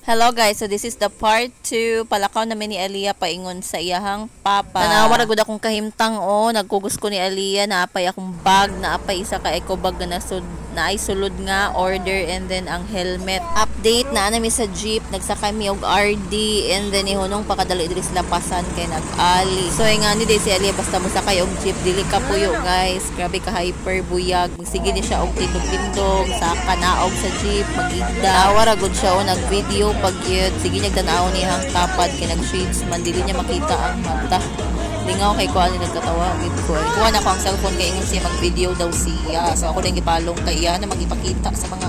Hello guys, so this is the part 2. Palakaw namin ni Aliyah paingon sa iyahang papa. Tanawa ra gud akong kahimtang nagkugos ko ni Aliyah na apay akong bag, na apay isa ka eco bag na ay sulod nga order, and then ang helmet. Update na nami sa jeep, nagsakay mi og RD, and then ihunong pakadali diri sila pasan kay nag-ali. So nga ni si Aliyah basta mo sakay og jeep dili ka puyo guys. Grabe ka hyper buyag. Sige ni siya og tindog-tindog sa kanaog sa jeep, magigda. Tawa ra gud siya nag-video pag yun. Sige nagtanaw niya ang tapad kay nag-shades man dili niya makita ang mata. Lingaw kay kuan ni nagkatawa gid ko. Kuha na ko ang cellphone kay ingon siya mag-video daw siya. So ako din gipalong kay iya na magipakita sa mga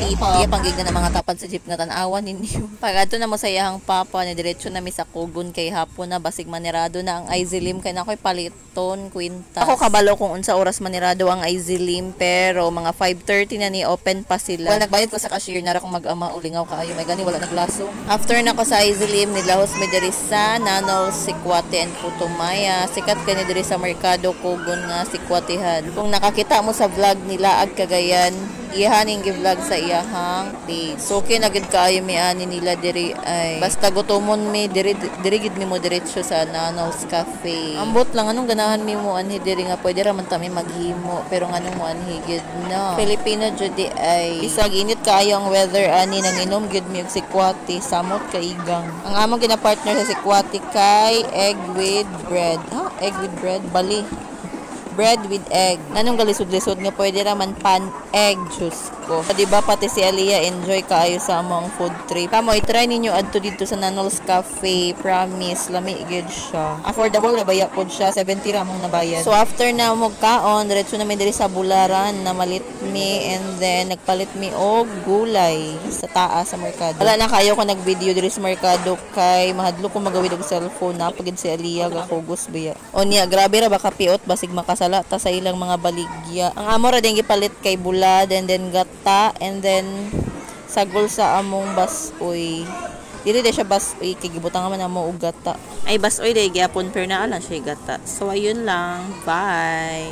iya panggigna ng mga tapad sa jeep nga tan-awan ninyo. Pag adto na mo sa iyang papa ni diretso na mi sa Kugon kay hapon na basig manirado na ang Izilim kay nakoy paliton kwintas. Ako kabalo kung unsa oras manirado ang Izilim, pero mga 5:30 na ni open pa sila. Well, nagbayad ko sa cashier na ra kung mag-ama ulingaw kaayo may gani wala naglaso. After na ko sa Izilim nilahos mi diri sa Nanol, Sikwate and Putumaya. Sikat kani diri sa Merkado Kugon nga Sikwatihan. Kung nakakita mo sa vlog nila ag Cagayan, ihaning gi-vlog sa iyahang page. So okay na gid kaayo mi ani nila diri ay basta gutomon mi diri gid mi mo diretso sa Nanaus Cafe. Ambot lang anong ganahan mi mo anhi diri nga pwede ra man ta mi maghimo, pero nganong mo anhi gid no. Filipino jud ay bisag init kaayo ang weather ani nanginom gid mi og sikwati samot kaigang. Ang among gina-partner sa sikwati kay egg with bread. Egg with bread bali. Bread with egg. Nanong galisod-lisod nga pwede raman pan egg juice ko. So, diba pati si Aliyah enjoy kaayo sa among food trip. Kamo i-try ninyo adto dito sa Nanols Cafe. Promise lami gid siya. Affordable na baya pod siya, 70 ra mong nabayad. So after na mo kaon, diretso na mi diri sa Bularan na malit mi, and then nagpalit mi og gulay sa taas sa merkado. Wala na kayo ko nag-video diri sa merkado kay mahadlo ko magawid og cellphone na pagid si Aliyah gakugos biya. Onya grabe ra ba kapiot basig makasala ta sa ilang mga baligya. Ang amo ra din gipalit kay bulad, and then gata, and then sagol sa among basoy. Dili de siya basoy kay gibutang man amo og gata. Ay basoy day gyapon pero naa lang siya gata. So ayun lang. Bye.